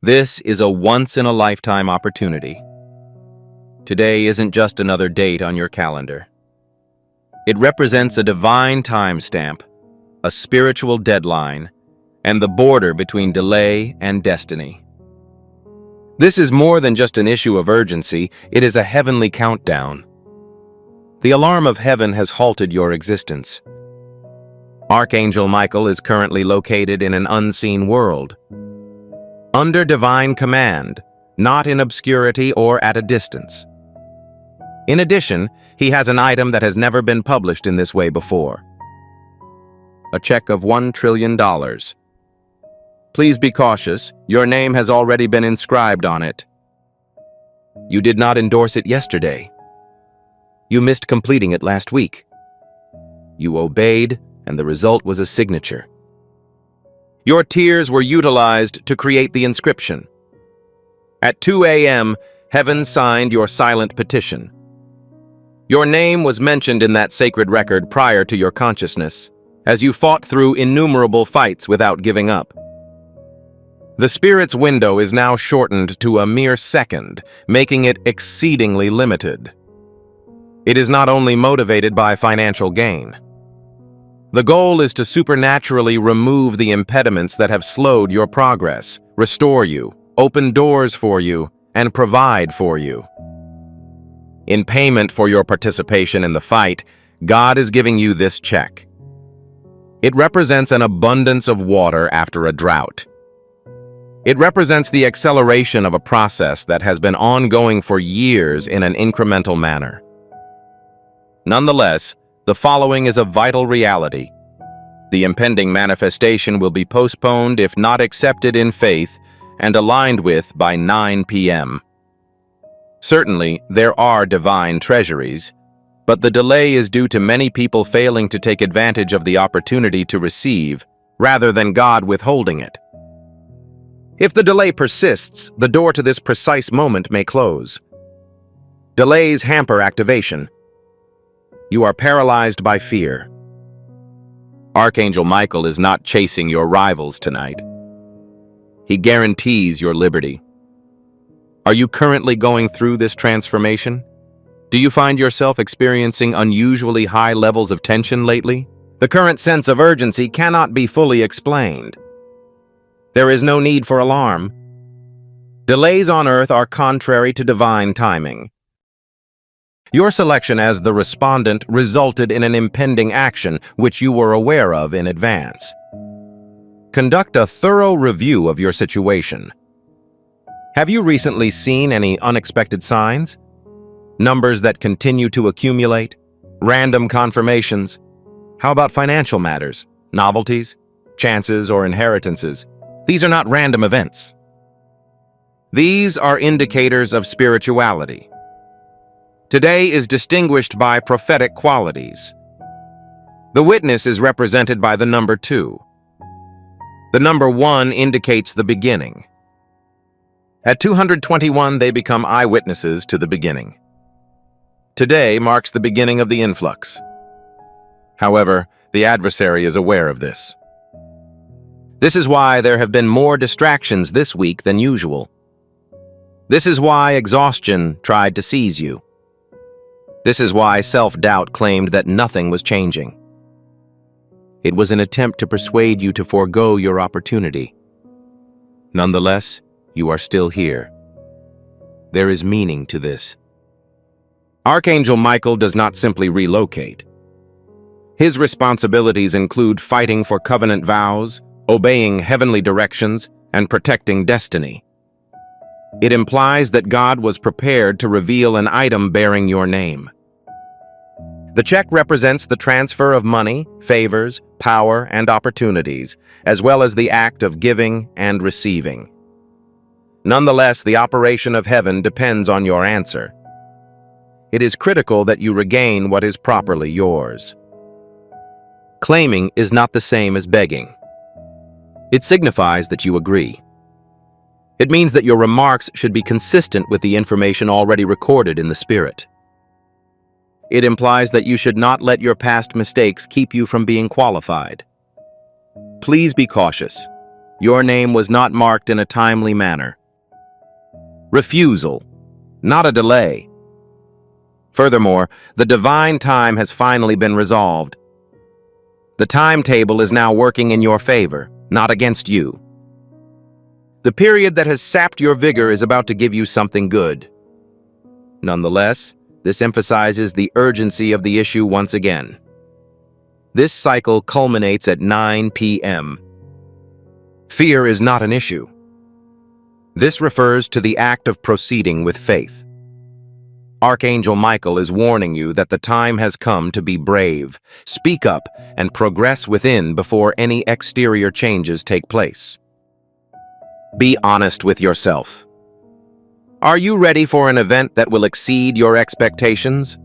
This is a once-in-a-lifetime opportunity. Today isn't just another date on your calendar. It represents a divine timestamp, a spiritual deadline, and the border between delay and destiny. This is more than just an issue of urgency, it is a heavenly countdown. The alarm of heaven has halted your existence. Archangel Michael is currently located in an unseen world, under divine command, not in obscurity or at a distance. In addition, he has an item that has never been published in this way before. A check of $1 trillion. Please be cautious, your name has already been inscribed on it. You did not endorse it yesterday. You missed completing it last week. You obeyed, and the result was a signature. Your tears were utilized to create the inscription. At 2 a.m., heaven signed your silent petition. Your name was mentioned in that sacred record prior to your consciousness, as you fought through innumerable fights without giving up. The Spirit's window is now shortened to a mere second, making it exceedingly limited. It is not only motivated by financial gain. The goal is to supernaturally remove the impediments that have slowed your progress, restore you, open doors for you, and provide for you. In payment for your participation in the fight, God is giving you this check. It represents an abundance of water after a drought. It represents the acceleration of a process that has been ongoing for years in an incremental manner. Nonetheless, the following is a vital reality. The impending manifestation will be postponed if not accepted in faith and aligned with by 9 p.m. Certainly, there are divine treasuries, but the delay is due to many people failing to take advantage of the opportunity to receive, rather than God withholding it. If the delay persists, the door to this precise moment may close. Delays hamper activation. You are paralyzed by fear. Archangel Michael is not chasing your rivals tonight. He guarantees your liberty. Are you currently going through this transformation? Do you find yourself experiencing unusually high levels of tension lately? The current sense of urgency cannot be fully explained. There is no need for alarm. Delays on Earth are contrary to divine timing. Your selection as the respondent resulted in an impending action which you were aware of in advance. Conduct a thorough review of your situation. Have you recently seen any unexpected signs? Numbers that continue to accumulate? Random confirmations? How about financial matters? Novelties? Chances or inheritances? These are not random events. These are indicators of spirituality. Today is distinguished by prophetic qualities. The witness is represented by the number 2. The number 1 indicates the beginning. At 221, they become eyewitnesses to the beginning. Today marks the beginning of the influx. However, the adversary is aware of this. This is why there have been more distractions this week than usual. This is why exhaustion tried to seize you. This is why self-doubt claimed that nothing was changing. It was an attempt to persuade you to forego your opportunity. Nonetheless, you are still here. There is meaning to this. Archangel Michael does not simply relocate. His responsibilities include fighting for covenant vows, obeying heavenly directions, and protecting destiny. It implies that God was prepared to reveal an item bearing your name. The check represents the transfer of money, favors, power, and opportunities, as well as the act of giving and receiving. Nonetheless, the operation of heaven depends on your answer. It is critical that you regain what is properly yours. Claiming is not the same as begging. It signifies that you agree. It means that your remarks should be consistent with the information already recorded in the Spirit. It implies that you should not let your past mistakes keep you from being qualified. Please be cautious. Your name was not marked in a timely manner. Refusal, not a delay. Furthermore, the divine time has finally been resolved. The timetable is now working in your favor, not against you. The period that has sapped your vigor is about to give you something good. Nonetheless, this emphasizes the urgency of the issue once again. This cycle culminates at 9 p.m. Fear is not an issue. This refers to the act of proceeding with faith. Archangel Michael is warning you that the time has come to be brave, speak up, and progress within before any exterior changes take place. Be honest with yourself. Are you ready for an event that will exceed your expectations?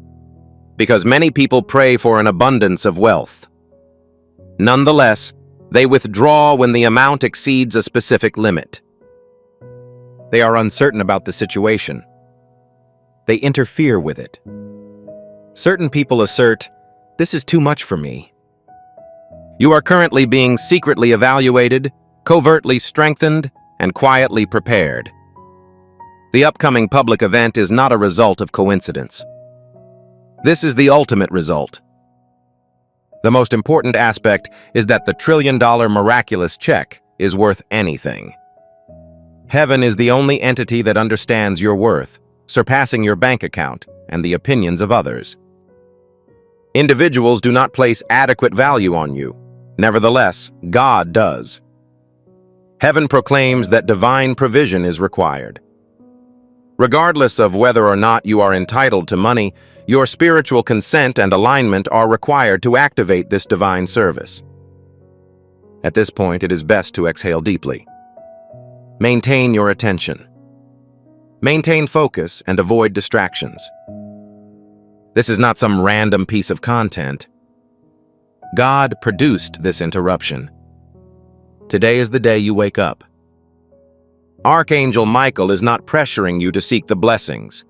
Because many people pray for an abundance of wealth. Nonetheless, they withdraw when the amount exceeds a specific limit. They are uncertain about the situation. They interfere with it. Certain people assert, "This is too much for me." You are currently being secretly evaluated, covertly strengthened, and quietly prepared. The upcoming public event is not a result of coincidence. This is the ultimate result. The most important aspect is that the $1 trillion miraculous check is worth anything. Heaven is the only entity that understands your worth, surpassing your bank account and the opinions of others. Individuals do not place adequate value on you. Nevertheless, God does. Heaven proclaims that divine provision is required. Regardless of whether or not you are entitled to money, your spiritual consent and alignment are required to activate this divine service. At this point, it is best to exhale deeply. Maintain your attention. Maintain focus and avoid distractions. This is not some random piece of content. God produced this interruption. Today is the day you wake up. Archangel Michael is not pressuring you to seek the blessings.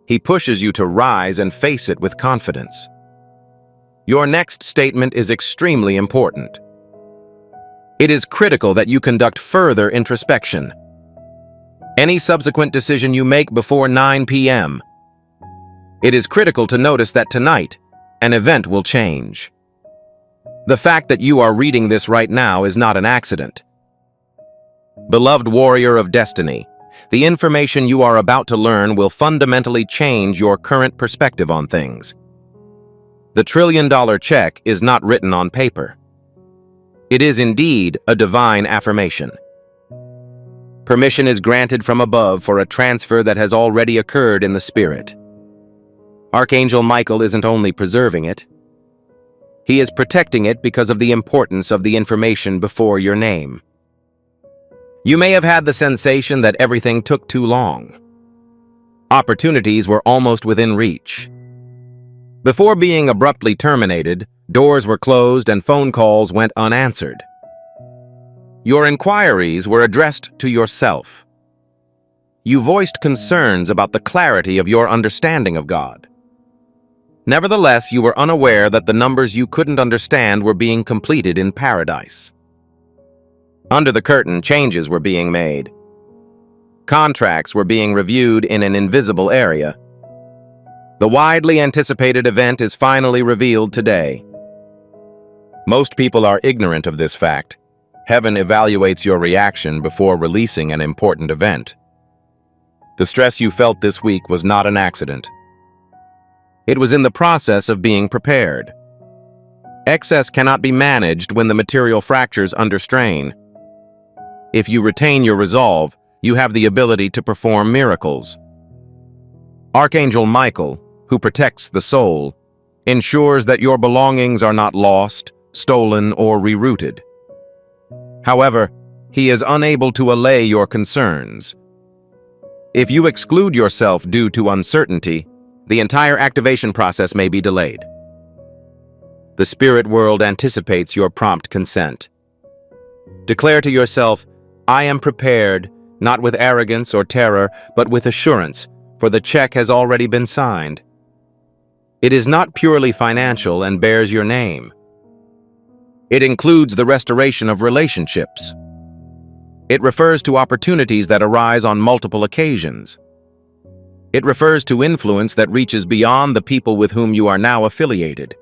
He pushes you to rise and face it with confidence. Your next statement is extremely important. It is critical that you conduct further introspection. Any subsequent decision you make before 9 p.m. It is critical to notice that tonight, an event will change. The fact that you are reading this right now is not an accident. Beloved warrior of destiny, the information you are about to learn will fundamentally change your current perspective on things. The $1 trillion check is not written on paper. It is indeed a divine affirmation. Permission is granted from above for a transfer that has already occurred in the spirit. Archangel Michael isn't only preserving it. He is protecting it because of the importance of the information before your name. You may have had the sensation that everything took too long. Opportunities were almost within reach. Before being abruptly terminated, doors were closed and phone calls went unanswered. Your inquiries were addressed to yourself. You voiced concerns about the clarity of your understanding of God. Nevertheless, you were unaware that the numbers you couldn't understand were being completed in paradise. Under the curtain, changes were being made. Contracts were being reviewed in an invisible area. The widely anticipated event is finally revealed today. Most people are ignorant of this fact. Heaven evaluates your reaction before releasing an important event. The stress you felt this week was not an accident. It was in the process of being prepared. Excess cannot be managed when the material fractures under strain. If you retain your resolve, you have the ability to perform miracles. Archangel Michael, who protects the soul, ensures that your belongings are not lost, stolen, or rerouted. However, he is unable to allay your concerns. If you exclude yourself due to uncertainty, the entire activation process may be delayed. The spirit world anticipates your prompt consent. Declare to yourself, "I am prepared, not with arrogance or terror, but with assurance, for the check has already been signed." It is not purely financial and bears your name. It includes the restoration of relationships, It refers to opportunities that arise on multiple occasions. It refers to influence that reaches beyond the people with whom you are now affiliated.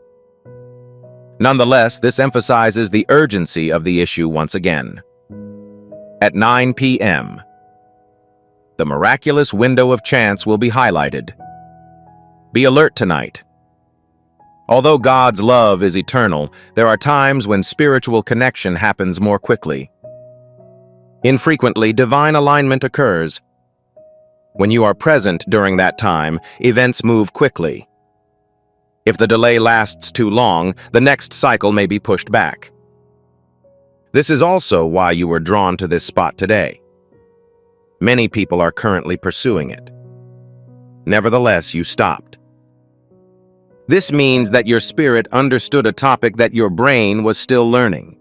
Nonetheless, this emphasizes the urgency of the issue once again. At 9 p.m., the miraculous window of chance will be highlighted. Be alert tonight. Although God's love is eternal, there are times when spiritual connection happens more quickly. Infrequently, divine alignment occurs. When you are present during that time, events move quickly. If the delay lasts too long, the next cycle may be pushed back. This is also why you were drawn to this spot today. Many people are currently pursuing it. Nevertheless, you stopped. This means that your spirit understood a topic that your brain was still learning.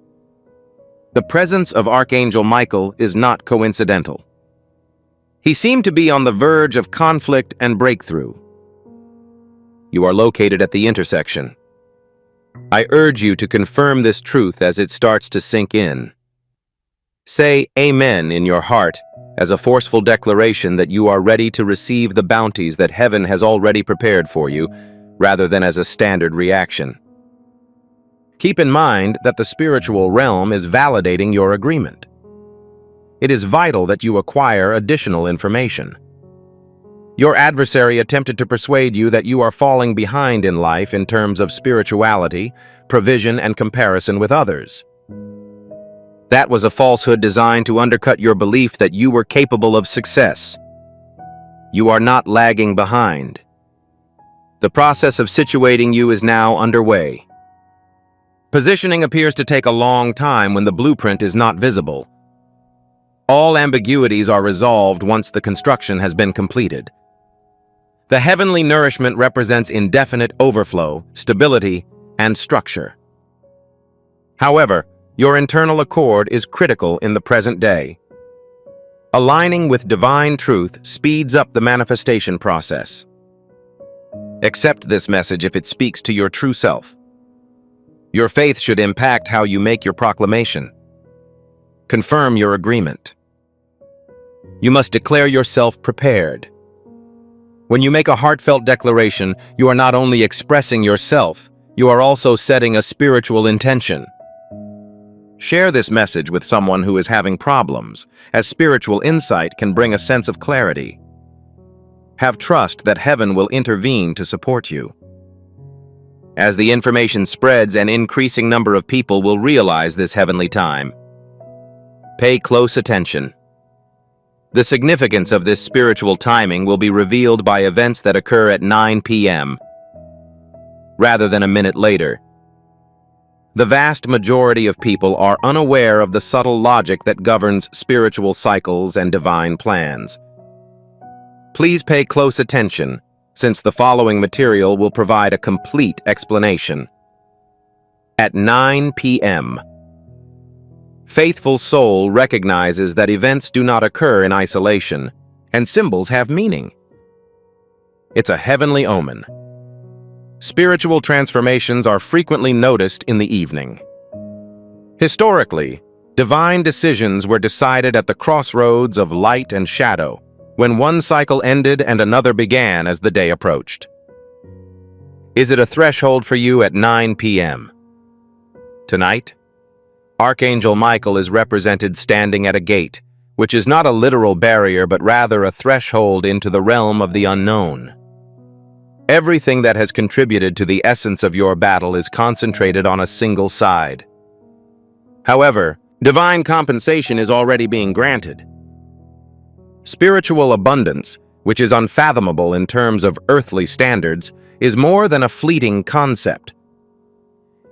The presence of Archangel Michael is not coincidental. He seemed to be on the verge of conflict and breakthrough. You are located at the intersection. I urge you to confirm this truth as it starts to sink in. Say Amen in your heart as a forceful declaration that you are ready to receive the bounties that heaven has already prepared for you, rather than as a standard reaction. Keep in mind that the spiritual realm is validating your agreement. It is vital that you acquire additional information. Your adversary attempted to persuade you that you are falling behind in life in terms of spirituality, provision, and comparison with others. That was a falsehood designed to undercut your belief that you were capable of success. You are not lagging behind. The process of situating you is now underway. Positioning appears to take a long time when the blueprint is not visible. All ambiguities are resolved once the construction has been completed. The heavenly nourishment represents indefinite overflow, stability, and structure. However, your internal accord is critical in the present day. Aligning with divine truth speeds up the manifestation process. Accept this message if it speaks to your true self. Your faith should impact how you make your proclamation. Confirm your agreement. You must declare yourself prepared. When you make a heartfelt declaration, you are not only expressing yourself, you are also setting a spiritual intention. Share this message with someone who is having problems, as spiritual insight can bring a sense of clarity. Have trust that heaven will intervene to support you. As the information spreads, an increasing number of people will realize this heavenly time. Pay close attention. The significance of this spiritual timing will be revealed by events that occur at 9 p.m. rather than a minute later. The vast majority of people are unaware of the subtle logic that governs spiritual cycles and divine plans. Please pay close attention, since the following material will provide a complete explanation. At 9 p.m., faithful soul recognizes that events do not occur in isolation, and symbols have meaning. It's a heavenly omen. Spiritual transformations are frequently noticed in the evening. Historically, divine decisions were decided at the crossroads of light and shadow, when one cycle ended and another began as the day approached. Is it a threshold for you at 9 p.m.? Tonight, Archangel Michael is represented standing at a gate, which is not a literal barrier but rather a threshold into the realm of the unknown. Everything that has contributed to the essence of your battle is concentrated on a single side. However, divine compensation is already being granted. Spiritual abundance, which is unfathomable in terms of earthly standards, is more than a fleeting concept.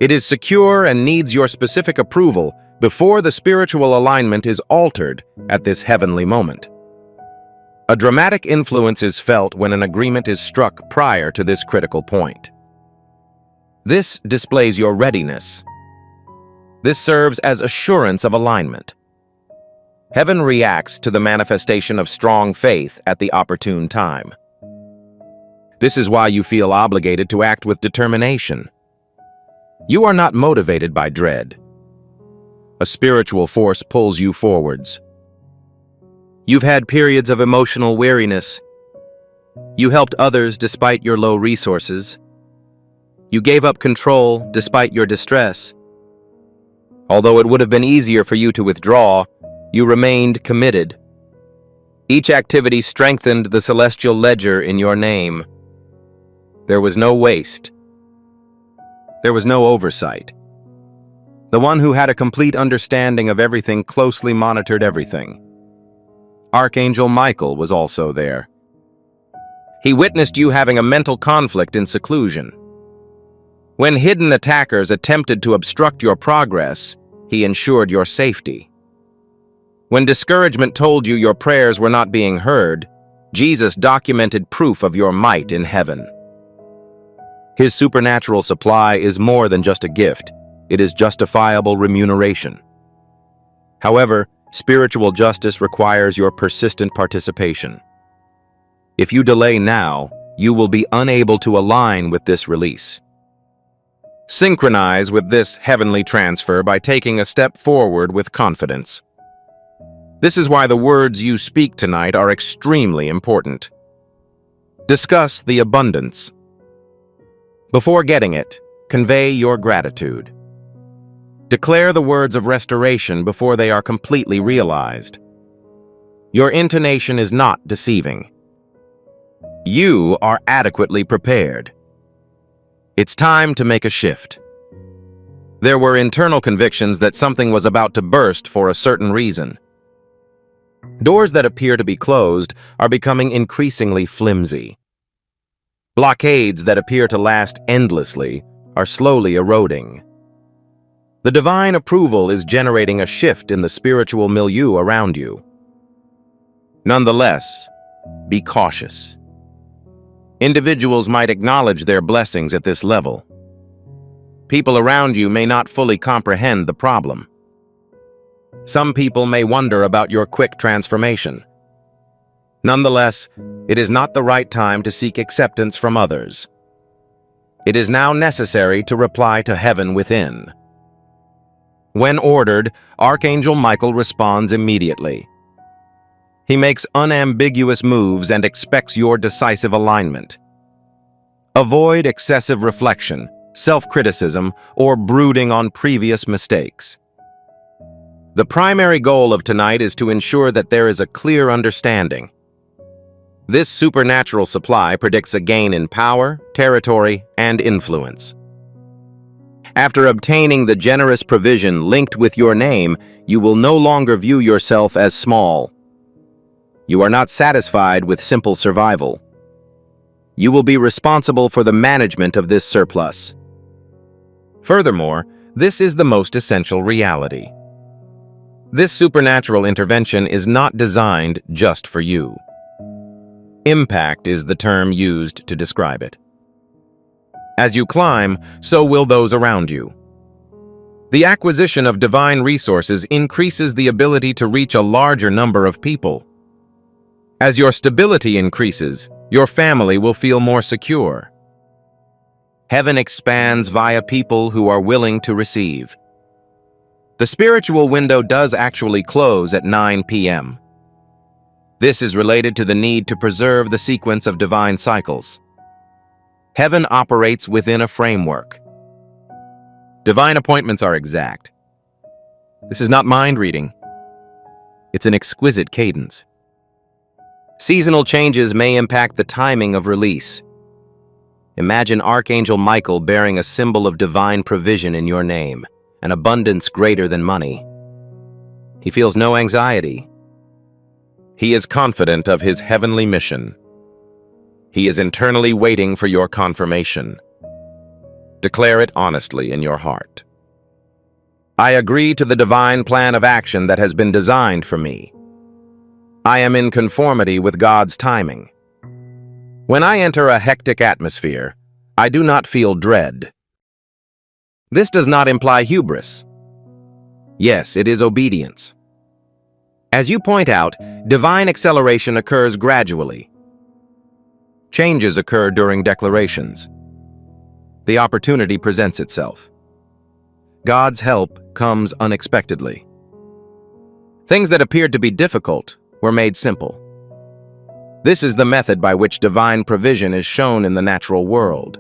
It is secure and needs your specific approval before the spiritual alignment is altered at this heavenly moment. A dramatic influence is felt when an agreement is struck prior to this critical point. This displays your readiness. This serves as assurance of alignment. Heaven reacts to the manifestation of strong faith at the opportune time. This is why you feel obligated to act with determination. You are not motivated by dread. A spiritual force pulls you forwards. You've had periods of emotional weariness. You helped others despite your low resources. You gave up control despite your distress. Although it would have been easier for you to withdraw, you remained committed. Each activity strengthened the celestial ledger in your name. There was no waste. There was no oversight. The one who had a complete understanding of everything closely monitored everything. Archangel Michael was also there. He witnessed you having a mental conflict in seclusion. When hidden attackers attempted to obstruct your progress, he ensured your safety. When discouragement told you your prayers were not being heard, Jesus documented proof of your might in heaven. His supernatural supply is more than just a gift. It is justifiable remuneration. However, spiritual justice requires your persistent participation. If you delay now, you will be unable to align with this release. Synchronize with this heavenly transfer by taking a step forward with confidence. This is why the words you speak tonight are extremely important. Discuss the abundance. Before getting it, convey your gratitude. Declare the words of restoration before they are completely realized. Your intonation is not deceiving. You are adequately prepared. It's time to make a shift. There were internal convictions that something was about to burst for a certain reason. Doors that appear to be closed are becoming increasingly flimsy. Blockades that appear to last endlessly are slowly eroding. The divine approval is generating a shift in the spiritual milieu around you. Nonetheless, be cautious. Individuals might acknowledge their blessings at this level. People around you may not fully comprehend the problem. Some people may wonder about your quick transformation. Nonetheless, it is not the right time to seek acceptance from others. It is now necessary to reply to heaven within. When ordered, Archangel Michael responds immediately. He makes unambiguous moves and expects your decisive alignment. Avoid excessive reflection, self-criticism, or brooding on previous mistakes. The primary goal of tonight is to ensure that there is a clear understanding. This supernatural supply predicts a gain in power, territory, and influence. After obtaining the generous provision linked with your name, you will no longer view yourself as small. You are not satisfied with simple survival. You will be responsible for the management of this surplus. Furthermore, this is the most essential reality. This supernatural intervention is not designed just for you. Impact is the term used to describe it. As you climb, so will those around you. The acquisition of divine resources increases the ability to reach a larger number of people. As your stability increases, your family will feel more secure. Heaven expands via people who are willing to receive. The spiritual window does actually close at 9 p.m. This is related to the need to preserve the sequence of divine cycles. Heaven operates within a framework. Divine appointments are exact. This is not mind reading. It's an exquisite cadence. Seasonal changes may impact the timing of release. Imagine Archangel Michael bearing a symbol of divine provision in your name, an abundance greater than money. He feels no anxiety. He is confident of his heavenly mission. He is internally waiting for your confirmation. Declare it honestly in your heart. I agree to the divine plan of action that has been designed for me. I am in conformity with God's timing. When I enter a hectic atmosphere, I do not feel dread. This does not imply hubris. Yes, it is obedience. As you point out, divine acceleration occurs gradually. Changes occur during declarations. The opportunity presents itself. God's help comes unexpectedly. Things that appeared to be difficult were made simple. This is the method by which divine provision is shown in the natural world.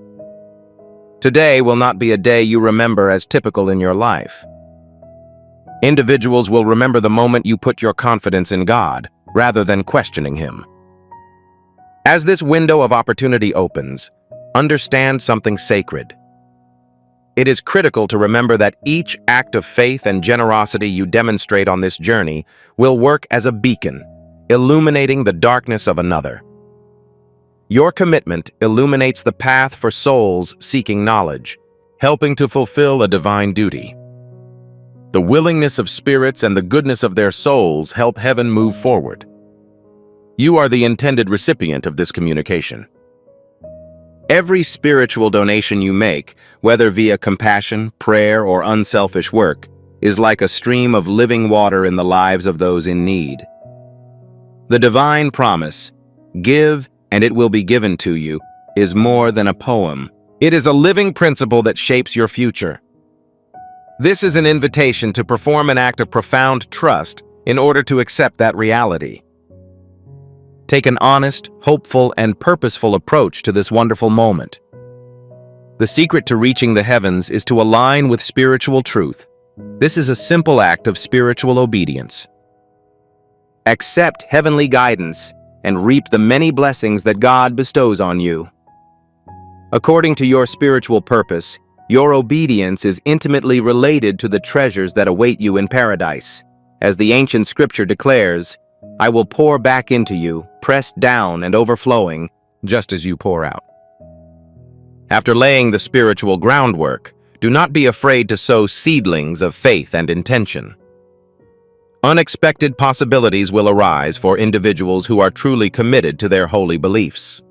Today will not be a day you remember as typical in your life. Individuals will remember the moment you put your confidence in God, rather than questioning Him. As this window of opportunity opens, understand something sacred. It is critical to remember that each act of faith and generosity you demonstrate on this journey will work as a beacon, illuminating the darkness of another. Your commitment illuminates the path for souls seeking knowledge, helping to fulfill a divine duty. The willingness of spirits and the goodness of their souls help heaven move forward. You are the intended recipient of this communication. Every spiritual donation you make, whether via compassion, prayer, or unselfish work, is like a stream of living water in the lives of those in need. The divine promise, "Give, and it will be given to you," is more than a poem. It is a living principle that shapes your future. This is an invitation to perform an act of profound trust in order to accept that reality. Take an honest, hopeful, and purposeful approach to this wonderful moment. The secret to reaching the heavens is to align with spiritual truth. This is a simple act of spiritual obedience. Accept heavenly guidance and reap the many blessings that God bestows on you. According to your spiritual purpose, your obedience is intimately related to the treasures that await you in paradise. As the ancient scripture declares, "I will pour back into you, pressed down and overflowing, just as you pour out." After laying the spiritual groundwork, do not be afraid to sow seedlings of faith and intention. Unexpected possibilities will arise for individuals who are truly committed to their holy beliefs.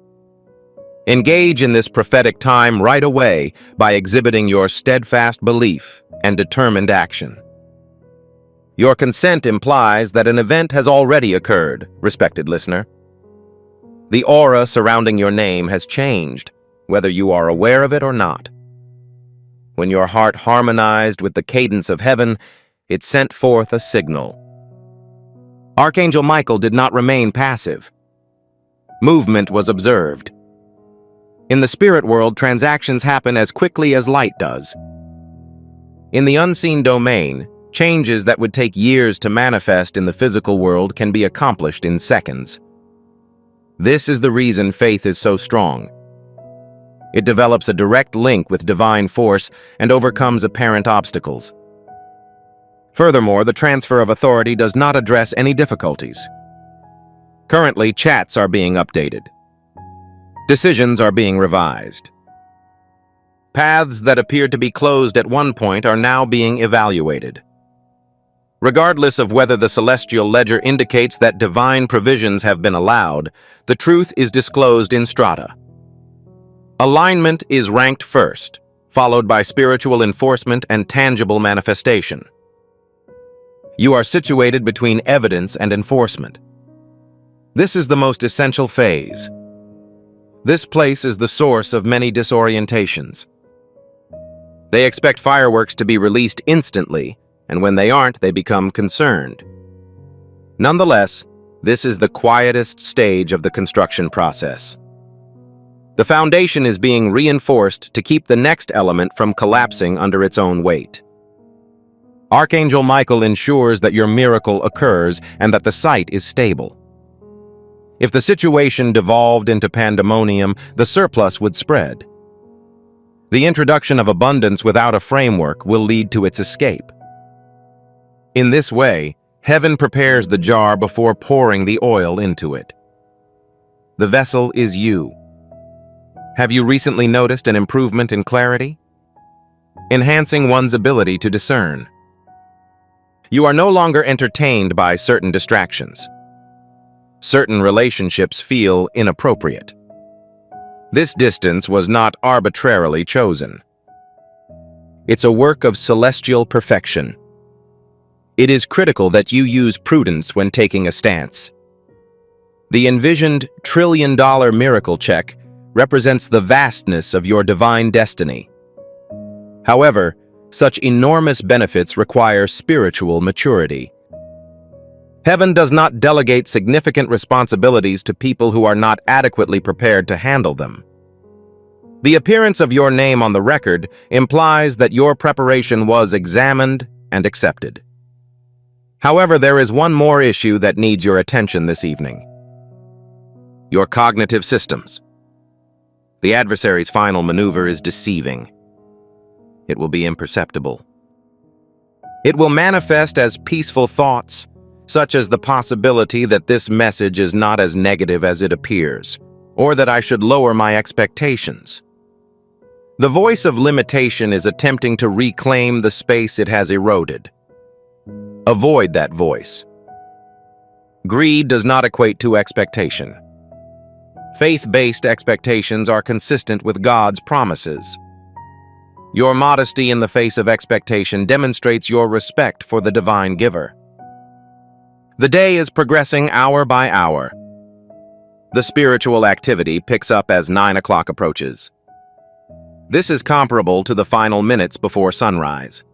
Engage in this prophetic time right away by exhibiting your steadfast belief and determined action. Your consent implies that an event has already occurred, respected listener. The aura surrounding your name has changed, whether you are aware of it or not. When your heart harmonized with the cadence of heaven, it sent forth a signal. Archangel Michael did not remain passive. Movement was observed. In the spirit world, transactions happen as quickly as light does. In the unseen domain, changes that would take years to manifest in the physical world can be accomplished in seconds. This is the reason faith is so strong. It develops a direct link with divine force and overcomes apparent obstacles. Furthermore, the transfer of authority does not address any difficulties. Currently, chats are being updated. Decisions are being revised. Paths that appeared to be closed at one point are now being evaluated. Regardless of whether the celestial ledger indicates that divine provisions have been allowed, the truth is disclosed in strata. Alignment is ranked first, followed by spiritual enforcement and tangible manifestation. You are situated between evidence and enforcement. This is the most essential phase. This place is the source of many disorientations. They expect fireworks to be released instantly, and when they aren't, they become concerned. Nonetheless, this is the quietest stage of the construction process. The foundation is being reinforced to keep the next element from collapsing under its own weight. Archangel Michael ensures that your miracle occurs and that the site is stable. If the situation devolved into pandemonium, the surplus would spread. The introduction of abundance without a framework will lead to its escape. In this way, heaven prepares the jar before pouring the oil into it. The vessel is you. Have you recently noticed an improvement in clarity? Enhancing one's ability to discern. You are no longer entertained by certain distractions. Certain relationships feel inappropriate. This distance was not arbitrarily chosen. It's a work of celestial perfection. It is critical that you use prudence when taking a stance. The envisioned trillion-dollar miracle check represents the vastness of your divine destiny. However, such enormous benefits require spiritual maturity. Heaven does not delegate significant responsibilities to people who are not adequately prepared to handle them. The appearance of your name on the record implies that your preparation was examined and accepted. However, there is one more issue that needs your attention this evening. Your cognitive systems. The adversary's final maneuver is deceiving. It will be imperceptible. It will manifest as peaceful thoughts, such as the possibility that this message is not as negative as it appears, or that I should lower my expectations. The voice of limitation is attempting to reclaim the space it has eroded. Avoid that voice. Greed does not equate to expectation. Faith-based expectations are consistent with God's promises. Your modesty in the face of expectation demonstrates your respect for the divine giver. The day is progressing hour by hour. The spiritual activity picks up as 9 o'clock approaches. This is comparable to the final minutes before sunrise.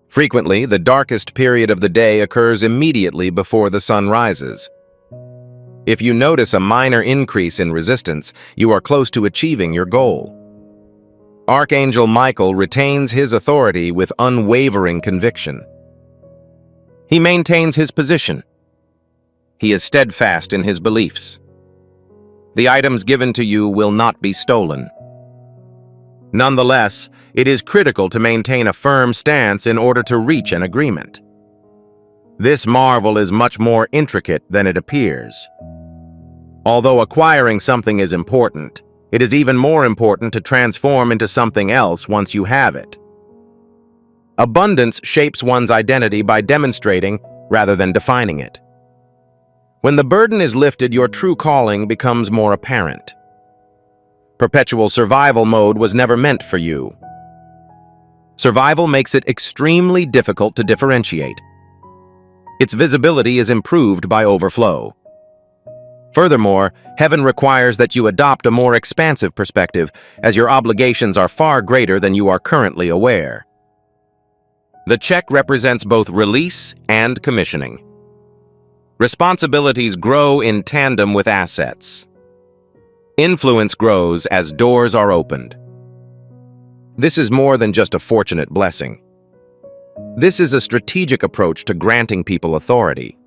Frequently, the darkest period of the day occurs immediately before the sun rises. If you notice a minor increase in resistance, you are close to achieving your goal. Archangel Michael retains his authority with unwavering conviction. He maintains his position. He is steadfast in his beliefs. The items given to you will not be stolen. Nonetheless, it is critical to maintain a firm stance in order to reach an agreement. This marvel is much more intricate than it appears. Although acquiring something is important, it is even more important to transform into something else once you have it. Abundance shapes one's identity by demonstrating rather than defining it. When the burden is lifted, your true calling becomes more apparent. Perpetual survival mode was never meant for you. Survival makes it extremely difficult to differentiate. Its visibility is improved by overflow. Furthermore, heaven requires that you adopt a more expansive perspective, as your obligations are far greater than you are currently aware. The check represents both release and commissioning. Responsibilities grow in tandem with assets. Influence grows as doors are opened. This is more than just a fortunate blessing. This is a strategic approach to granting people authority.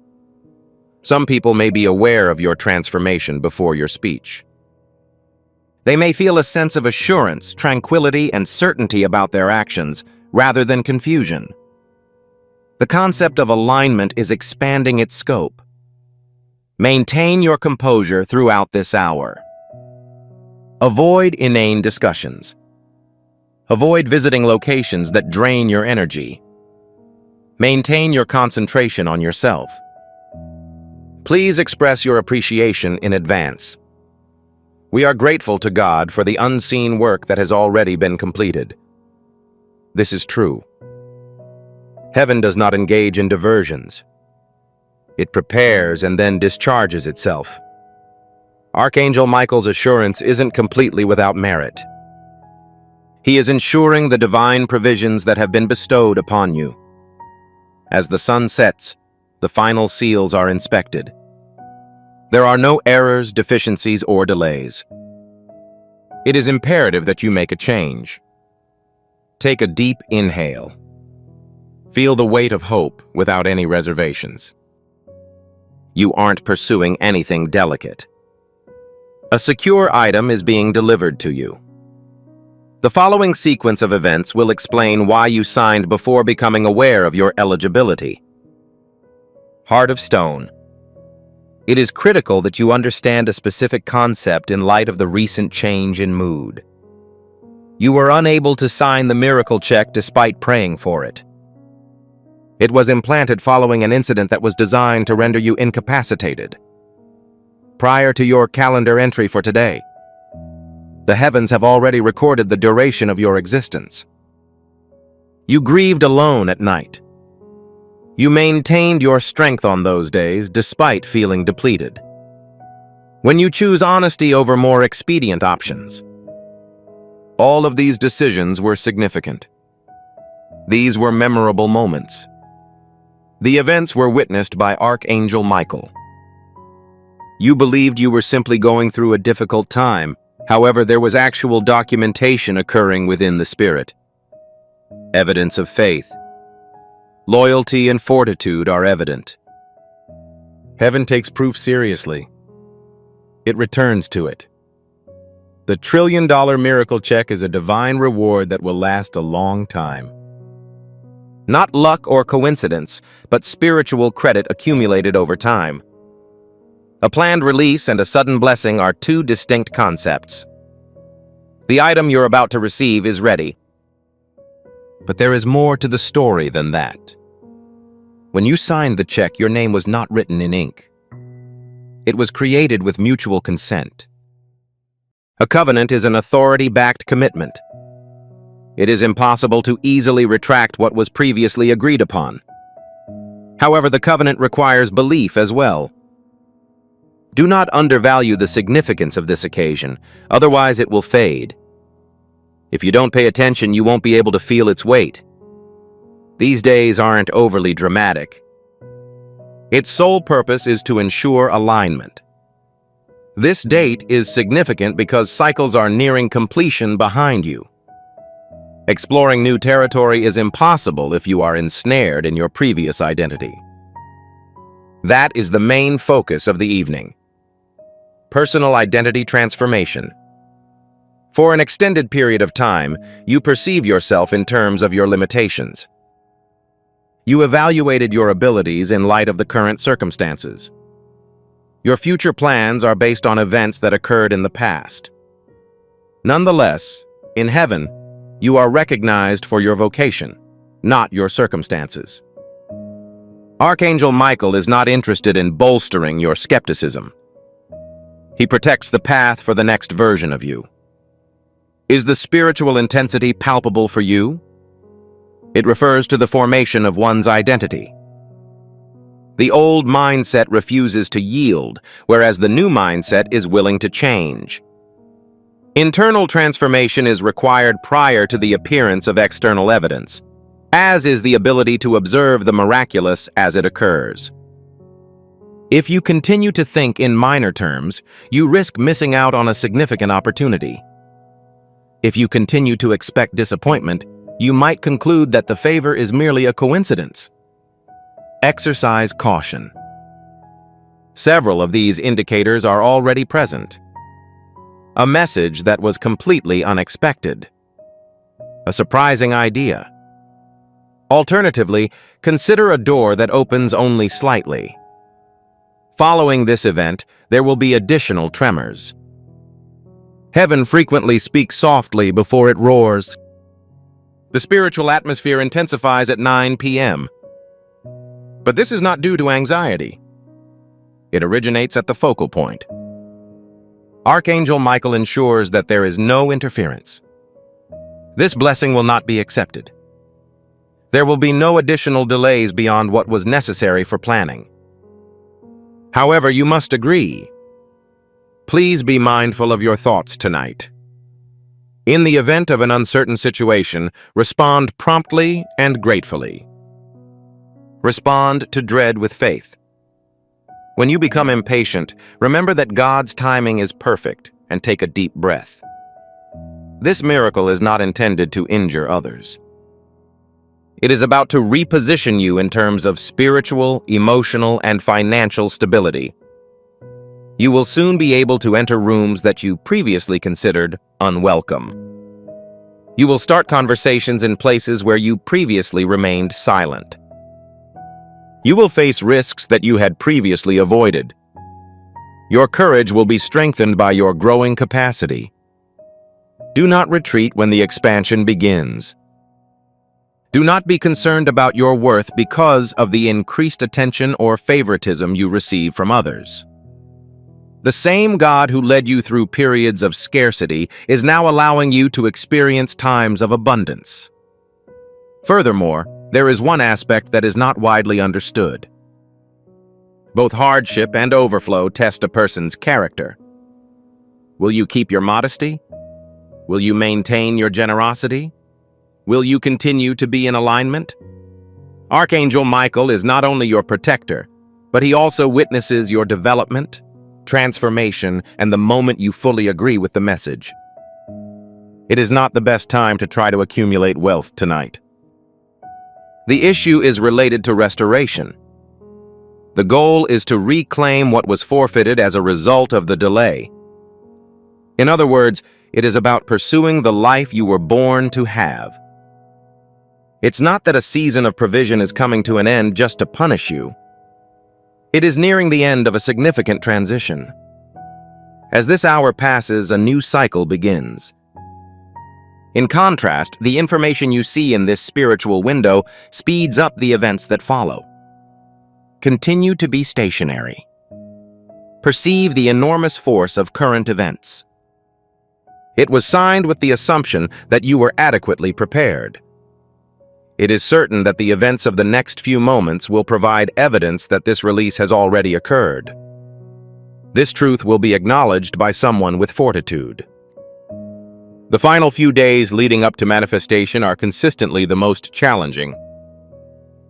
Some people may be aware of your transformation before your speech. They may feel a sense of assurance, tranquility, and certainty about their actions, rather than confusion. The concept of alignment is expanding its scope. Maintain your composure throughout this hour. Avoid inane discussions. Avoid visiting locations that drain your energy. Maintain your concentration on yourself. Please express your appreciation in advance. We are grateful to God for the unseen work that has already been completed. This is true. Heaven does not engage in diversions. It prepares and then discharges itself. Archangel Michael's assurance isn't completely without merit. He is ensuring the divine provisions that have been bestowed upon you. As the sun sets, the final seals are inspected. There are no errors, deficiencies, or delays. It is imperative that you make a change. Take a deep inhale. Feel the weight of hope without any reservations. You aren't pursuing anything delicate. A secure item is being delivered to you. The following sequence of events will explain why you signed before becoming aware of your eligibility. Heart of Stone. It is critical that you understand a specific concept in light of the recent change in mood. You were unable to sign the miracle check despite praying for it. It was implanted following an incident that was designed to render you incapacitated. Prior to your calendar entry for today, the heavens have already recorded the duration of your existence. You grieved alone at night. You maintained your strength on those days despite feeling depleted. When you choose honesty over more expedient options, all of these decisions were significant. These were memorable moments. The events were witnessed by Archangel Michael. You believed you were simply going through a difficult time. However, there was actual documentation occurring within the spirit. Evidence of faith. Loyalty and fortitude are evident. Heaven takes proof seriously. It returns to it. The $1 trillion miracle check is a divine reward that will last a long time. Not luck or coincidence, but spiritual credit accumulated over time. A planned release and a sudden blessing are two distinct concepts. The item you're about to receive is ready. But there is more to the story than that. When you signed the check, your name was not written in ink. It was created with mutual consent. A covenant is an authority-backed commitment. It is impossible to easily retract what was previously agreed upon. However, the covenant requires belief as well. Do not undervalue the significance of this occasion, otherwise it will fade. If you don't pay attention, you won't be able to feel its weight. These days aren't overly dramatic. Its sole purpose is to ensure alignment. This date is significant because cycles are nearing completion behind you. Exploring new territory is impossible if you are ensnared in your previous identity. That is the main focus of the evening. Personal identity transformation. For an extended period of time, you perceive yourself in terms of your limitations. You evaluated your abilities in light of the current circumstances. Your future plans are based on events that occurred in the past. Nonetheless, in heaven, you are recognized for your vocation, not your circumstances. Archangel Michael is not interested in bolstering your skepticism. He protects the path for the next version of you. Is the spiritual intensity palpable for you? It refers to the formation of one's identity. The old mindset refuses to yield, whereas the new mindset is willing to change. Internal transformation is required prior to the appearance of external evidence, as is the ability to observe the miraculous as it occurs. If you continue to think in minor terms, you risk missing out on a significant opportunity. If you continue to expect disappointment, you might conclude that the favor is merely a coincidence. Exercise caution. Several of these indicators are already present. A message that was completely unexpected. A surprising idea. Alternatively, consider a door that opens only slightly. Following this event, there will be additional tremors. Heaven frequently speaks softly before it roars. The spiritual atmosphere intensifies at 9 p.m. But this is not due to anxiety. It originates at the focal point. Archangel Michael ensures that there is no interference. This blessing will not be accepted. There will be no additional delays beyond what was necessary for planning. However, you must agree. Please be mindful of your thoughts tonight. In the event of an uncertain situation, respond promptly and gratefully. Respond to dread with faith. When you become impatient, remember that God's timing is perfect and take a deep breath. This miracle is not intended to injure others. It is about to reposition you in terms of spiritual, emotional, and financial stability. You will soon be able to enter rooms that you previously considered unwelcome. You will start conversations in places where you previously remained silent. You will face risks that you had previously avoided. Your courage will be strengthened by your growing capacity. Do not retreat when the expansion begins. Do not be concerned about your worth because of the increased attention or favoritism you receive from others. The same God who led you through periods of scarcity is now allowing you to experience times of abundance. Furthermore, there is one aspect that is not widely understood. Both hardship and overflow test a person's character. Will you keep your modesty? Will you maintain your generosity? Will you continue to be in alignment? Archangel Michael is not only your protector, but he also witnesses your development, transformation, and the moment you fully agree with the message. It is not the best time to try to accumulate wealth tonight. The issue is related to restoration. The goal is to reclaim what was forfeited as a result of the delay. In other words, it is about pursuing the life you were born to have. It's not that a season of provision is coming to an end just to punish you. It is nearing the end of a significant transition. As this hour passes, a new cycle begins. In contrast, the information you see in this spiritual window speeds up the events that follow. Continue to be stationary. Perceive the enormous force of current events. It was signed with the assumption that you were adequately prepared. It is certain that the events of the next few moments will provide evidence that this release has already occurred. This truth will be acknowledged by someone with fortitude. The final few days leading up to manifestation are consistently the most challenging.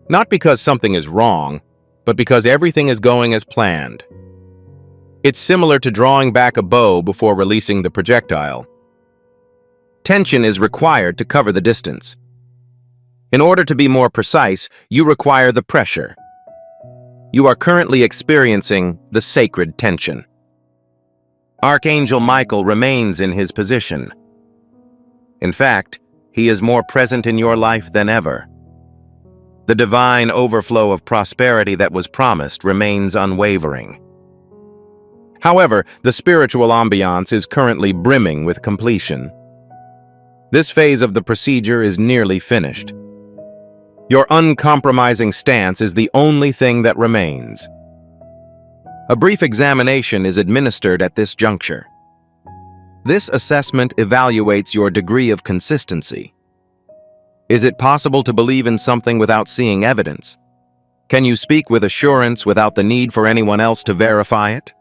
Not because something is wrong, but because everything is going as planned. It's similar to drawing back a bow before releasing the projectile. Tension is required to cover the distance. In order to be more precise, you require the pressure. You are currently experiencing the sacred tension. Archangel Michael remains in his position. In fact, he is more present in your life than ever. The divine overflow of prosperity that was promised remains unwavering. However, the spiritual ambiance is currently brimming with completion. This phase of the procedure is nearly finished. Your uncompromising stance is the only thing that remains. A brief examination is administered at this juncture. This assessment evaluates your degree of consistency. Is it possible to believe in something without seeing evidence? Can you speak with assurance without the need for anyone else to verify it?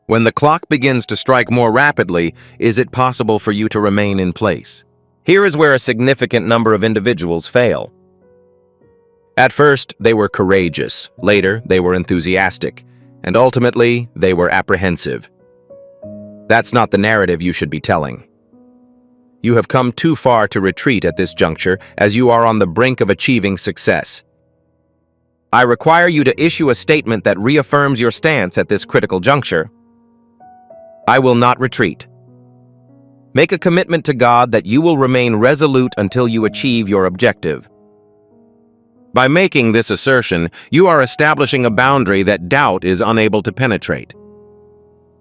When the clock begins to strike more rapidly, is it possible for you to remain in place? Here is where a significant number of individuals fail. At first, they were courageous. Later, they were enthusiastic. And ultimately, they were apprehensive. That's not the narrative you should be telling. You have come too far to retreat at this juncture, as you are on the brink of achieving success. I require you to issue a statement that reaffirms your stance at this critical juncture. I will not retreat. Make a commitment to God that you will remain resolute until you achieve your objective. By making this assertion, you are establishing a boundary that doubt is unable to penetrate.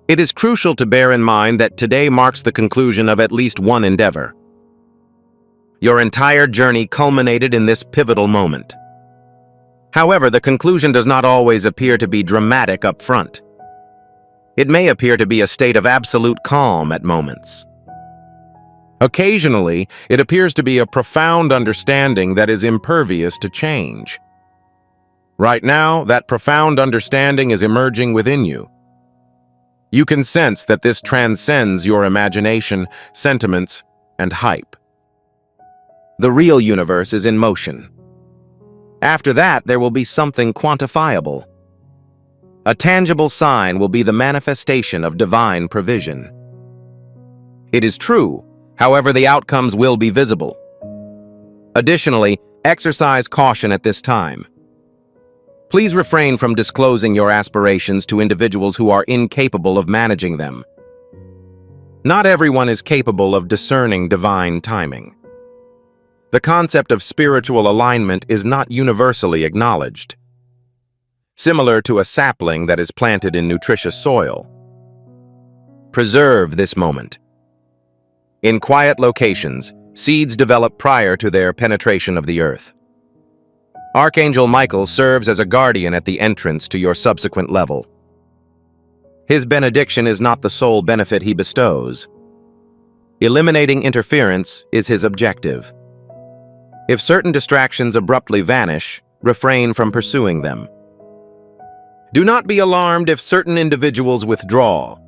It is crucial to bear in mind that today marks the conclusion of at least one endeavor. Your entire journey culminated in this pivotal moment. However, the conclusion does not always appear to be dramatic up front. It may appear to be a state of absolute calm at moments. Occasionally, it appears to be a profound understanding that is impervious to change. Right now, that profound understanding is emerging within you. You can sense that this transcends your imagination, sentiments, and hype. The real universe is in motion. After that, there will be something quantifiable. A tangible sign will be the manifestation of divine provision. It is true, however, the outcomes will be visible. Additionally, exercise caution at this time. Please refrain from disclosing your aspirations to individuals who are incapable of managing them. Not everyone is capable of discerning divine timing. The concept of spiritual alignment is not universally acknowledged. Similar to a sapling that is planted in nutritious soil. Preserve this moment. In quiet locations, seeds develop prior to their penetration of the earth. Archangel Michael serves as a guardian at the entrance to your subsequent level. His benediction is not the sole benefit he bestows. Eliminating interference is his objective. If certain distractions abruptly vanish, refrain from pursuing them. Do not be alarmed if certain individuals withdraw.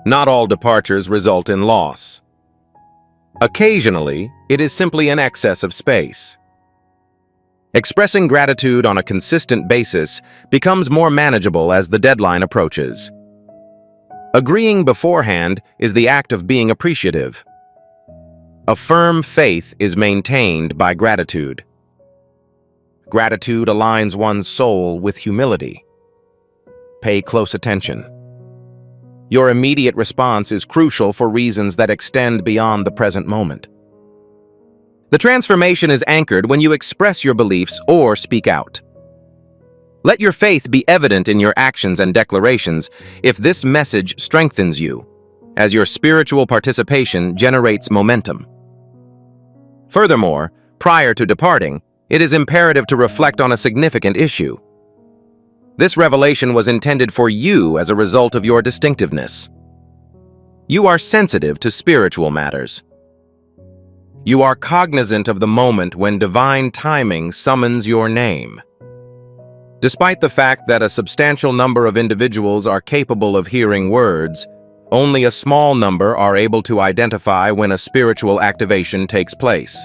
Not all departures result in loss. Occasionally, it is simply an excess of space. Expressing gratitude on a consistent basis becomes more manageable as the deadline approaches. Agreeing beforehand is the act of being appreciative. A firm faith is maintained by gratitude. Gratitude aligns one's soul with humility. Pay close attention. Your immediate response is crucial for reasons that extend beyond the present moment. The transformation is anchored when you express your beliefs or speak out. Let your faith be evident in your actions and declarations if this message strengthens you, as your spiritual participation generates momentum. Furthermore, prior to departing, it is imperative to reflect on a significant issue. This revelation was intended for you as a result of your distinctiveness. You are sensitive to spiritual matters. You are cognizant of the moment when divine timing summons your name. Despite the fact that a substantial number of individuals are capable of hearing words, only a small number are able to identify when a spiritual activation takes place.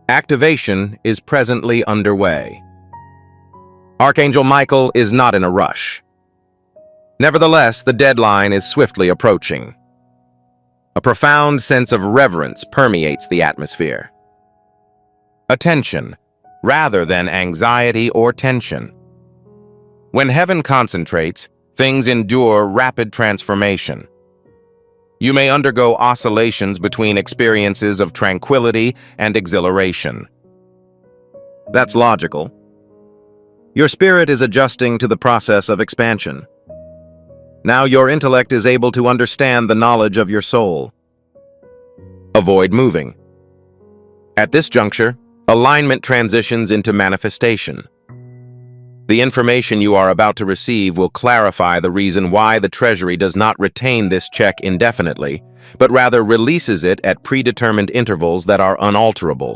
Activation is presently underway. Archangel Michael is not in a rush. Nevertheless, the deadline is swiftly approaching. A profound sense of reverence permeates the atmosphere. Attention, rather than anxiety or tension. When heaven concentrates, things endure rapid transformation. You may undergo oscillations between experiences of tranquility and exhilaration. That's logical. Your spirit is adjusting to the process of expansion. Now your intellect is able to understand the knowledge of your soul. Avoid moving. At this juncture, alignment transitions into manifestation. The information you are about to receive will clarify the reason why the Treasury does not retain this check indefinitely, but rather releases it at predetermined intervals that are unalterable.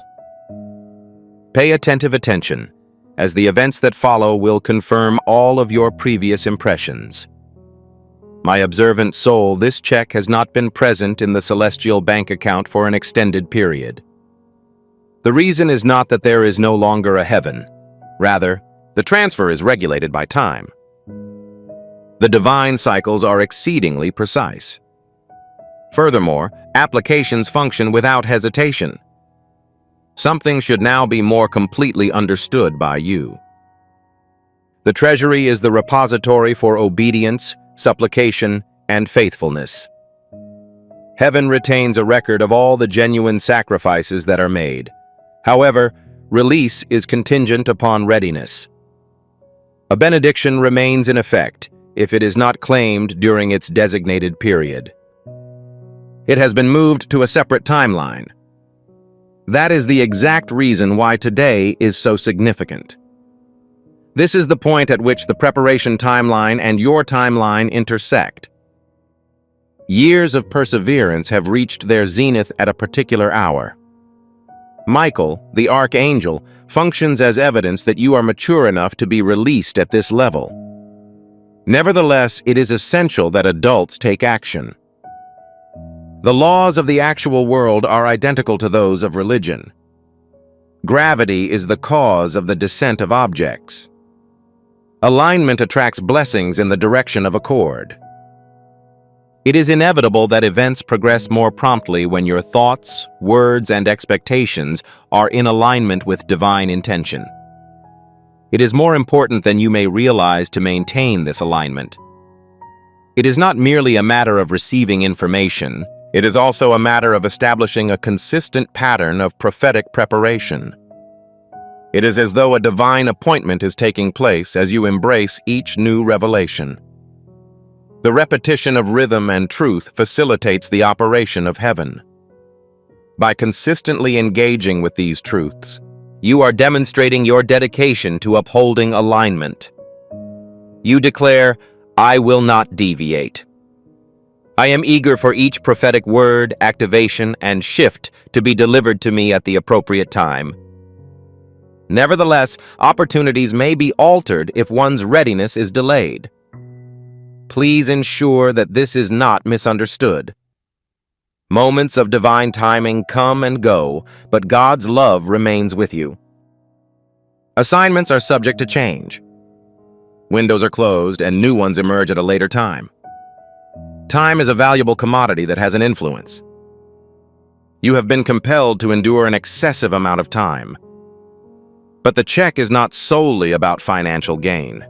Pay attentive attention, as the events that follow will confirm all of your previous impressions. My observant soul, this check has not been present in the celestial bank account for an extended period. The reason is not that there is no longer a heaven. Rather, the transfer is regulated by time. The divine cycles are exceedingly precise. Furthermore, applications function without hesitation. Something should now be more completely understood by you. The Treasury is the repository for obedience, supplication, and faithfulness. Heaven retains a record of all the genuine sacrifices that are made. However, release is contingent upon readiness. A benediction remains in effect if it is not claimed during its designated period. It has been moved to a separate timeline. That is the exact reason why today is so significant. This is the point at which the preparation timeline and your timeline intersect. Years of perseverance have reached their zenith at a particular hour. Michael, the Archangel, functions as evidence that you are mature enough to be released at this level. Nevertheless, it is essential that adults take action. The laws of the actual world are identical to those of religion. Gravity is the cause of the descent of objects. Alignment attracts blessings in the direction of accord. It is inevitable that events progress more promptly when your thoughts, words, and expectations are in alignment with divine intention. It is more important than you may realize to maintain this alignment. It is not merely a matter of receiving information, it is also a matter of establishing a consistent pattern of prophetic preparation. It is as though a divine appointment is taking place as you embrace each new revelation. The repetition of rhythm and truth facilitates the operation of heaven. By consistently engaging with these truths, you are demonstrating your dedication to upholding alignment. You declare, "I will not deviate." I am eager for each prophetic word, activation, and shift to be delivered to me at the appropriate time. Nevertheless, opportunities may be altered if one's readiness is delayed. Please ensure that this is not misunderstood. Moments of divine timing come and go, but God's love remains with you. Assignments are subject to change. Windows are closed and new ones emerge at a later time. Time is a valuable commodity that has an influence. You have been compelled to endure an excessive amount of time. But the check is not solely about financial gain.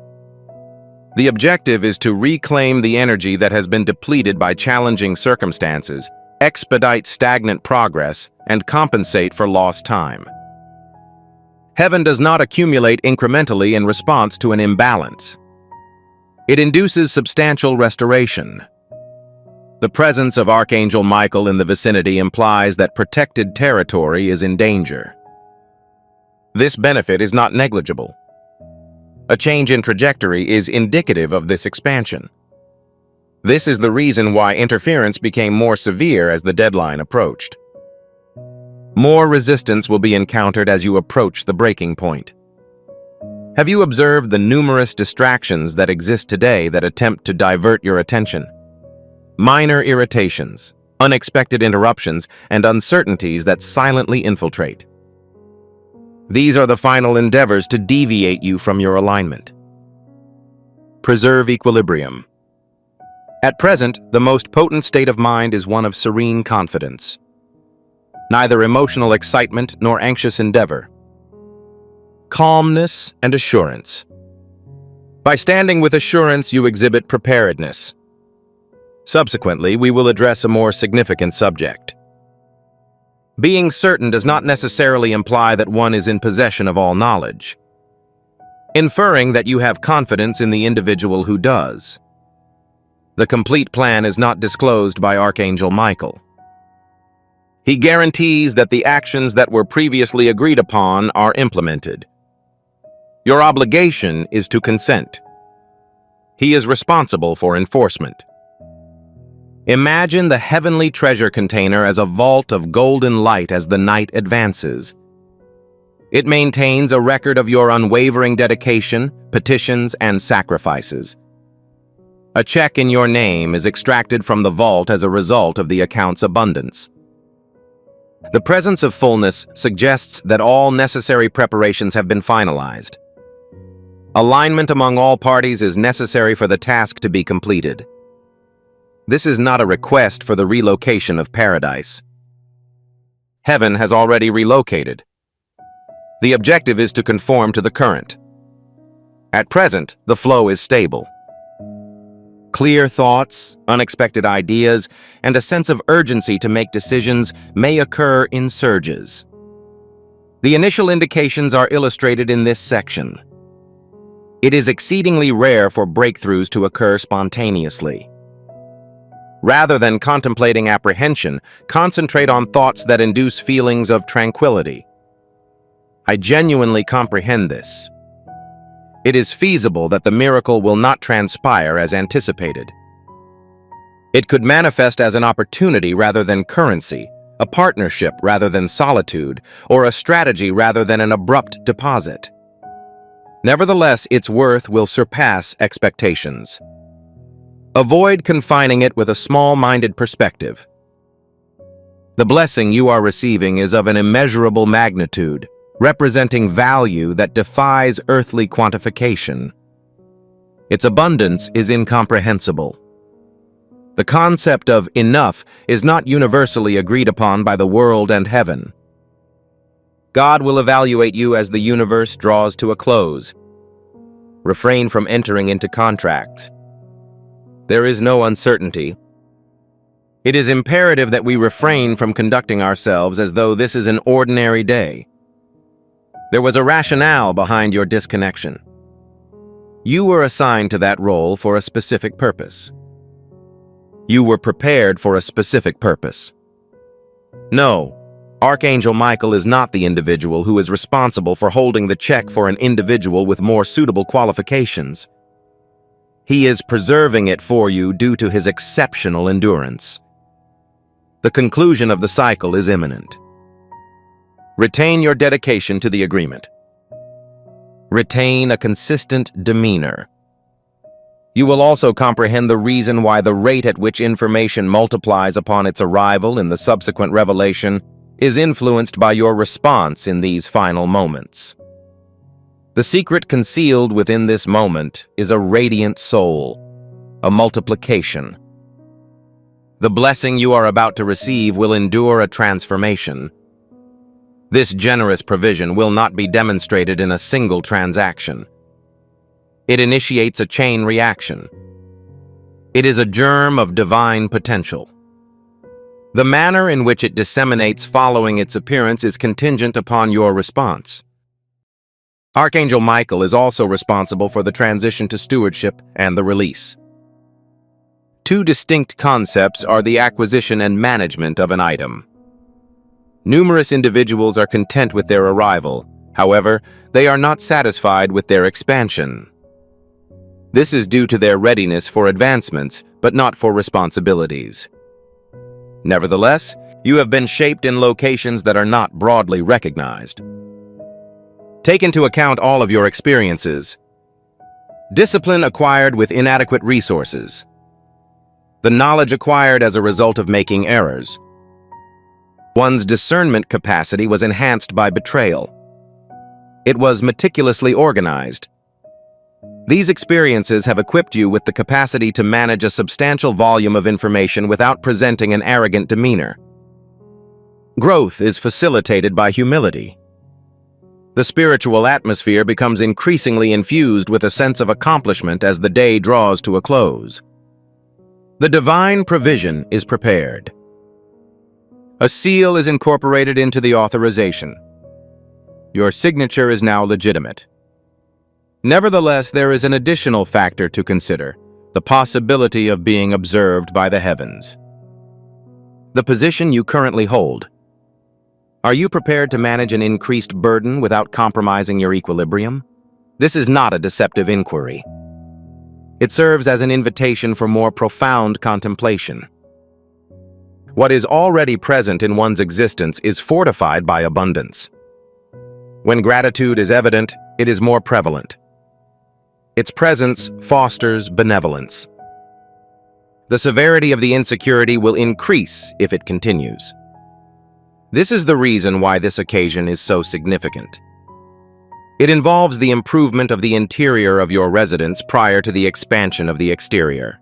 The objective is to reclaim the energy that has been depleted by challenging circumstances, expedite stagnant progress, and compensate for lost time. Heaven does not accumulate incrementally in response to an imbalance. It induces substantial restoration. The presence of Archangel Michael in the vicinity implies that protected territory is in danger. This benefit is not negligible. A change in trajectory is indicative of this expansion. This is the reason why interference became more severe as the deadline approached. More resistance will be encountered as you approach the breaking point. Have you observed the numerous distractions that exist today that attempt to divert your attention? Minor irritations, unexpected interruptions, and uncertainties that silently infiltrate. These are the final endeavors to deviate you from your alignment. Preserve equilibrium. At present, the most potent state of mind is one of serene confidence. Neither emotional excitement nor anxious endeavor. Calmness and assurance. By standing with assurance, you exhibit preparedness. Subsequently, we will address a more significant subject. Being certain does not necessarily imply that one is in possession of all knowledge, inferring that you have confidence in the individual who does. The complete plan is not disclosed by Archangel Michael. He guarantees that the actions that were previously agreed upon are implemented. Your obligation is to consent. He is responsible for enforcement. Imagine the heavenly treasure container as a vault of golden light as the night advances. It maintains a record of your unwavering dedication, petitions, and sacrifices. A check in your name is extracted from the vault as a result of the account's abundance. The presence of fullness suggests that all necessary preparations have been finalized. Alignment among all parties is necessary for the task to be completed. This is not a request for the relocation of paradise. Heaven has already relocated. The objective is to conform to the current. At present, the flow is stable. Clear thoughts, unexpected ideas, and a sense of urgency to make decisions may occur in surges. The initial indications are illustrated in this section. It is exceedingly rare for breakthroughs to occur spontaneously. Rather than contemplating apprehension, concentrate on thoughts that induce feelings of tranquility. I genuinely comprehend this. It is feasible that the miracle will not transpire as anticipated. It could manifest as an opportunity rather than currency, a partnership rather than solitude, or a strategy rather than an abrupt deposit. Nevertheless, its worth will surpass expectations. Avoid confining it with a small-minded perspective. The blessing you are receiving is of an immeasurable magnitude, representing value that defies earthly quantification. Its abundance is incomprehensible. The concept of enough is not universally agreed upon by the world and heaven. God will evaluate you as the universe draws to a close. Refrain from entering into contracts. There is no uncertainty. It is imperative that we refrain from conducting ourselves as though this is an ordinary day. There was a rationale behind your disconnection. You were assigned to that role for a specific purpose. You were prepared for a specific purpose. No, Archangel Michael is not the individual who is responsible for holding the check for an individual with more suitable qualifications. He is preserving it for you due to his exceptional endurance. The conclusion of the cycle is imminent. Retain your dedication to the agreement. Retain a consistent demeanor. You will also comprehend the reason why the rate at which information multiplies upon its arrival in the subsequent revelation is influenced by your response in these final moments. The secret concealed within this moment is a radiant soul, a multiplication. The blessing you are about to receive will endure a transformation. This generous provision will not be demonstrated in a single transaction. It initiates a chain reaction. It is a germ of divine potential. The manner in which it disseminates following its appearance is contingent upon your response. Archangel Michael is also responsible for the transition to stewardship and the release. Two distinct concepts are the acquisition and management of an item. Numerous individuals are content with their arrival. However, they are not satisfied with their expansion. This is due to their readiness for advancements, but not for responsibilities. Nevertheless, you have been shaped in locations that are not broadly recognized. Take into account all of your experiences. Discipline acquired with inadequate resources. The knowledge acquired as a result of making errors. One's discernment capacity was enhanced by betrayal. It was meticulously organized. These experiences have equipped you with the capacity to manage a substantial volume of information without presenting an arrogant demeanor. Growth is facilitated by humility. The spiritual atmosphere becomes increasingly infused with a sense of accomplishment as the day draws to a close. The divine provision is prepared. A seal is incorporated into the authorization. Your signature is now legitimate. Nevertheless, there is an additional factor to consider: the possibility of being observed by the heavens. The position you currently hold. Are you prepared to manage an increased burden without compromising your equilibrium? This is not a deceptive inquiry. It serves as an invitation for more profound contemplation. What is already present in one's existence is fortified by abundance. When gratitude is evident, it is more prevalent. Its presence fosters benevolence. The severity of the insecurity will increase if it continues. This is the reason why this occasion is so significant. It involves the improvement of the interior of your residence prior to the expansion of the exterior.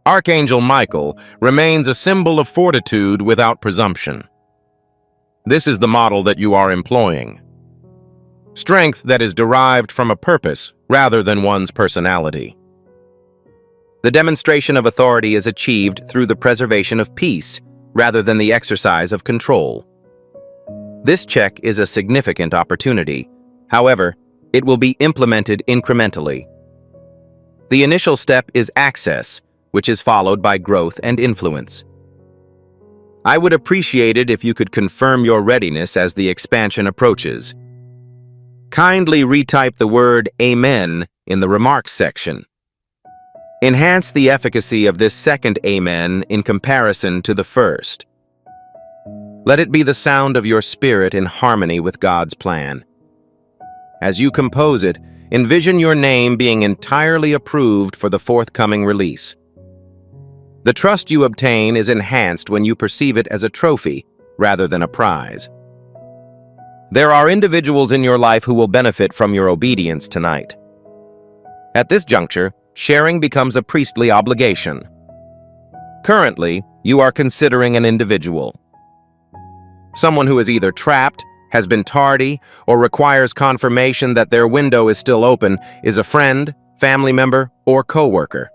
Archangel Michael remains a symbol of fortitude without presumption. This is the model that you are employing. Strength that is derived from a purpose rather than one's personality. The demonstration of authority is achieved through the preservation of peace rather than the exercise of control. This check is a significant opportunity. However, it will be implemented incrementally. The initial step is access, which is followed by growth and influence. I would appreciate it if you could confirm your readiness as the expansion approaches. Kindly retype the word Amen in the remarks section. Enhance the efficacy of this second Amen in comparison to the first. Let it be the sound of your spirit in harmony with God's plan. As you compose it, envision your name being entirely approved for the forthcoming release. The trust you obtain is enhanced when you perceive it as a trophy rather than a prize. There are individuals in your life who will benefit from your obedience tonight. At this juncture, sharing becomes a priestly obligation. Currently, you are considering an individual. Someone who is either trapped, has been tardy, or requires confirmation that their window is still open is a friend, family member, or coworker.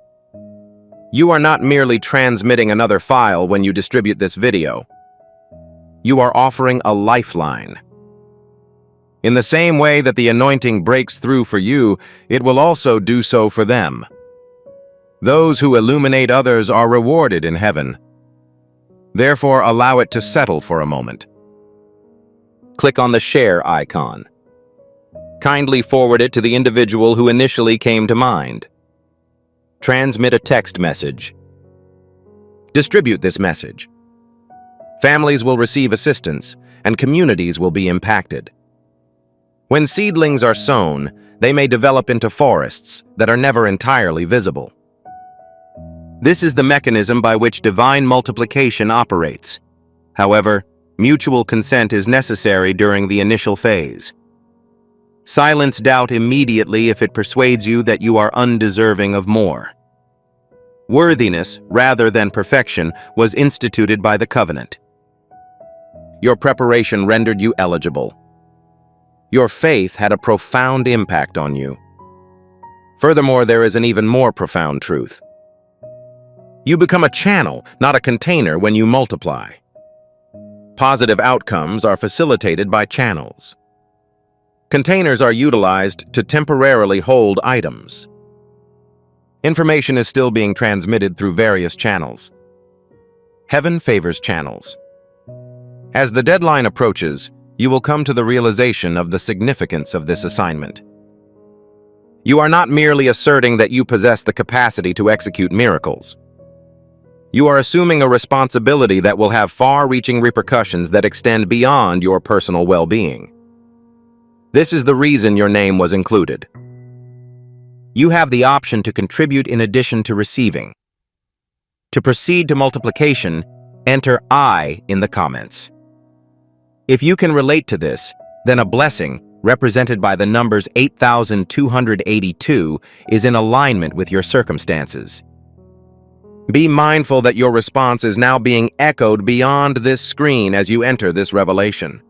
You are not merely transmitting another file when you distribute this video. You are offering a lifeline. In the same way that the anointing breaks through for you, it will also do so for them. Those who illuminate others are rewarded in heaven. Therefore, allow it to settle for a moment. Click on the share icon. Kindly forward it to the individual who initially came to mind. Transmit a text message. Distribute this message. Families will receive assistance, and communities will be impacted. When seedlings are sown, they may develop into forests that are never entirely visible. This is the mechanism by which divine multiplication operates. However, mutual consent is necessary during the initial phase. Silence doubt immediately if it persuades you that you are undeserving of more. Worthiness, rather than perfection, was instituted by the covenant. Your preparation rendered you eligible. Your faith had a profound impact on you. Furthermore, there is an even more profound truth. You become a channel, not a container, when you multiply. Positive outcomes are facilitated by channels. Containers are utilized to temporarily hold items. Information is still being transmitted through various channels. Heaven favors channels. As the deadline approaches, you will come to the realization of the significance of this assignment. You are not merely asserting that you possess the capacity to execute miracles. You are assuming a responsibility that will have far-reaching repercussions that extend beyond your personal well-being. This is the reason your name was included. You have the option to contribute in addition to receiving. To proceed to multiplication, enter I in the comments. If you can relate to this, then a blessing, represented by the numbers 8,282, is in alignment with your circumstances. Be mindful that your response is now being echoed beyond this screen as you enter this revelation.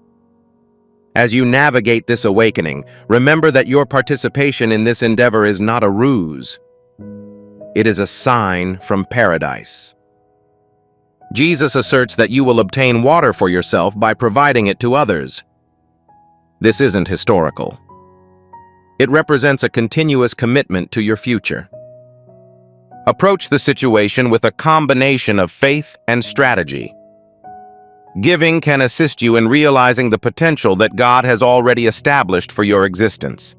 As you navigate this awakening, remember that your participation in this endeavor is not a ruse. It is a sign from paradise. Jesus asserts that you will obtain water for yourself by providing it to others. This isn't historical. It represents a continuous commitment to your future. Approach the situation with a combination of faith and strategy. Giving can assist you in realizing the potential that God has already established for your existence.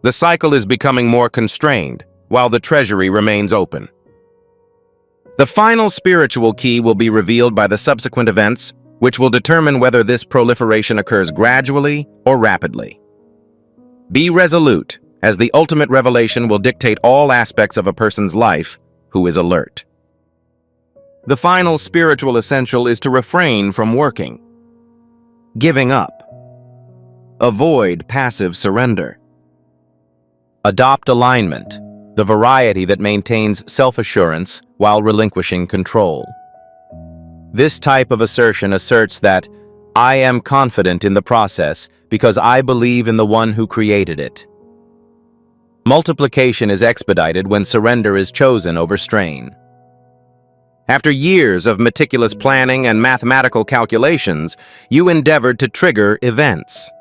The cycle is becoming more constrained, while the treasury remains open. The final spiritual key will be revealed by the subsequent events, which will determine whether this proliferation occurs gradually or rapidly. Be resolute, as the ultimate revelation will dictate all aspects of a person's life who is alert. The final spiritual essential is to refrain from working, giving up. Avoid passive surrender. Adopt alignment, the variety that maintains self-assurance while relinquishing control. This type of assertion asserts that I am confident in the process because I believe in the one who created it. Multiplication is expedited when surrender is chosen over strain. After years of meticulous planning and mathematical calculations, you endeavored to trigger events.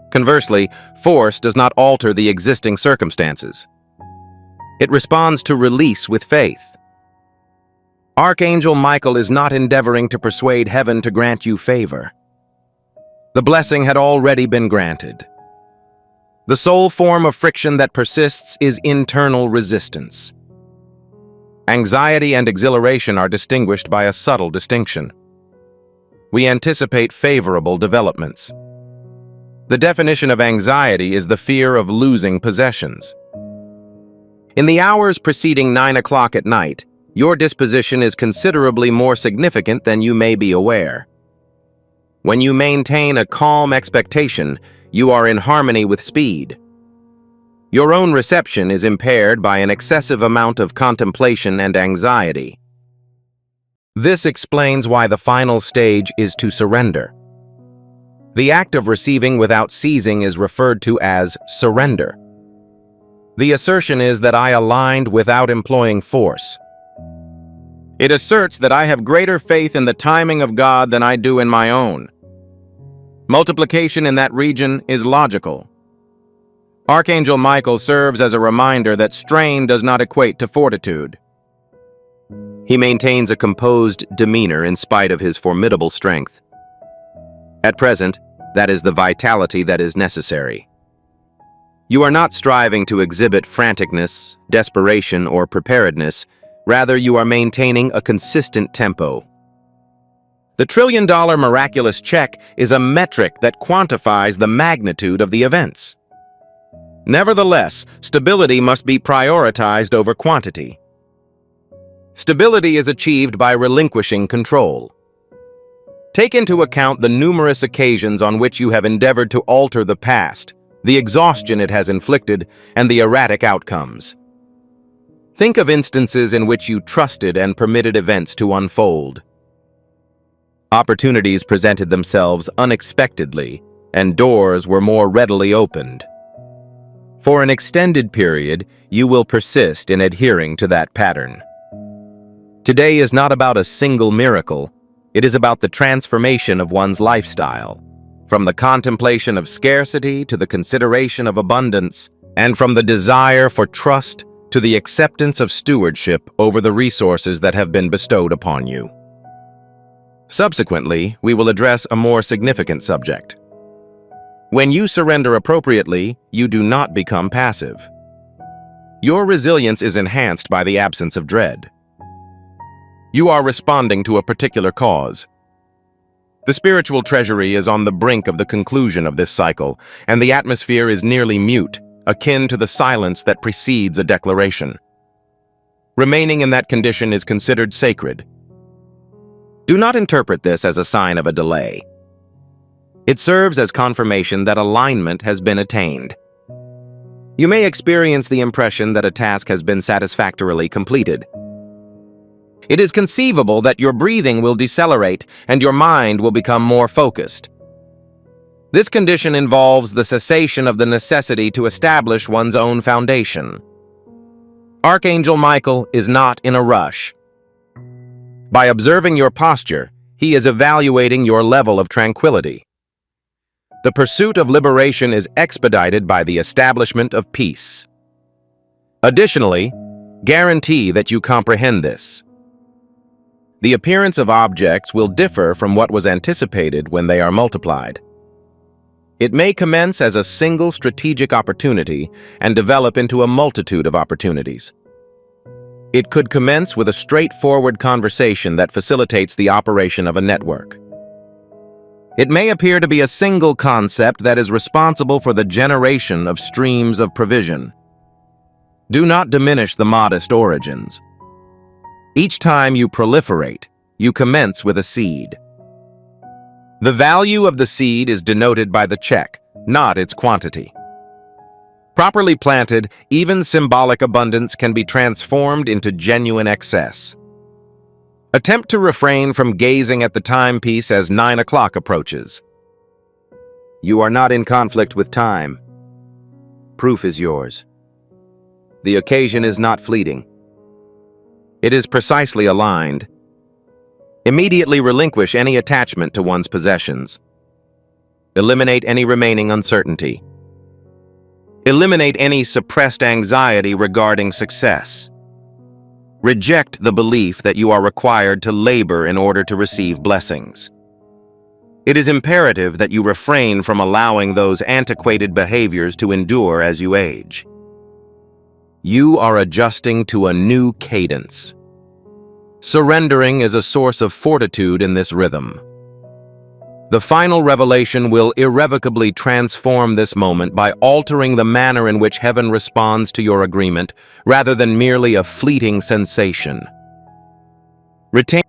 Conversely, force does not alter the existing circumstances. It responds to release with faith. Archangel Michael is not endeavoring to persuade heaven to grant you favor. The blessing had already been granted. The sole form of friction that persists is internal resistance. Anxiety and exhilaration are distinguished by a subtle distinction. We anticipate favorable developments. The definition of anxiety is the fear of losing possessions. In the hours preceding 9 o'clock at night, your disposition is considerably more significant than you may be aware. When you maintain a calm expectation, you are in harmony with speed. Your own reception is impaired by an excessive amount of contemplation and anxiety. This explains why the final stage is to surrender. The act of receiving without ceasing is referred to as surrender. The assertion is that I aligned without employing force. It asserts that I have greater faith in the timing of God than I do in my own. Multiplication in that region is logical. Archangel Michael serves as a reminder that strain does not equate to fortitude. He maintains a composed demeanor in spite of his formidable strength. At present, that is the vitality that is necessary. You are not striving to exhibit franticness, desperation, or preparedness. Rather, you are maintaining a consistent tempo. The $1 trillion miraculous check is a metric that quantifies the magnitude of the events. Nevertheless, stability must be prioritized over quantity. Stability is achieved by relinquishing control. Take into account the numerous occasions on which you have endeavored to alter the past, the exhaustion it has inflicted, and the erratic outcomes. Think of instances in which you trusted and permitted events to unfold. Opportunities presented themselves unexpectedly, and doors were more readily opened. For an extended period, you will persist in adhering to that pattern. Today is not about a single miracle. It is about the transformation of one's lifestyle, from the contemplation of scarcity to the consideration of abundance, and from the desire for trust to the acceptance of stewardship over the resources that have been bestowed upon you. Subsequently, we will address a more significant subject. When you surrender appropriately, you do not become passive. Your resilience is enhanced by the absence of dread. You are responding to a particular cause. The spiritual treasury is on the brink of the conclusion of this cycle, and the atmosphere is nearly mute, akin to the silence that precedes a declaration. Remaining in that condition is considered sacred. Do not interpret this as a sign of a delay. It serves as confirmation that alignment has been attained. You may experience the impression that a task has been satisfactorily completed. It is conceivable that your breathing will decelerate and your mind will become more focused. This condition involves the cessation of the necessity to establish one's own foundation. Archangel Michael is not in a rush. By observing your posture, he is evaluating your level of tranquility. The pursuit of liberation is expedited by the establishment of peace. Additionally, guarantee that you comprehend this. The appearance of objects will differ from what was anticipated when they are multiplied. It may commence as a single strategic opportunity and develop into a multitude of opportunities. It could commence with a straightforward conversation that facilitates the operation of a network. It may appear to be a single concept that is responsible for the generation of streams of provision. Do not diminish the modest origins. Each time you proliferate, you commence with a seed. The value of the seed is denoted by the check, not its quantity. Properly planted, even symbolic abundance can be transformed into genuine excess. Attempt to refrain from gazing at the timepiece as 9 o'clock approaches. You are not in conflict with time. Proof is yours. The occasion is not fleeting. It is precisely aligned. Immediately relinquish any attachment to one's possessions. Eliminate any remaining uncertainty. Eliminate any suppressed anxiety regarding success. Reject the belief that you are required to labor in order to receive blessings. It is imperative that you refrain from allowing those antiquated behaviors to endure as you age. You are adjusting to a new cadence. Surrendering is a source of fortitude in this rhythm. The final revelation will irrevocably transform this moment by altering the manner in which heaven responds to your agreement, rather than merely a fleeting sensation. Retain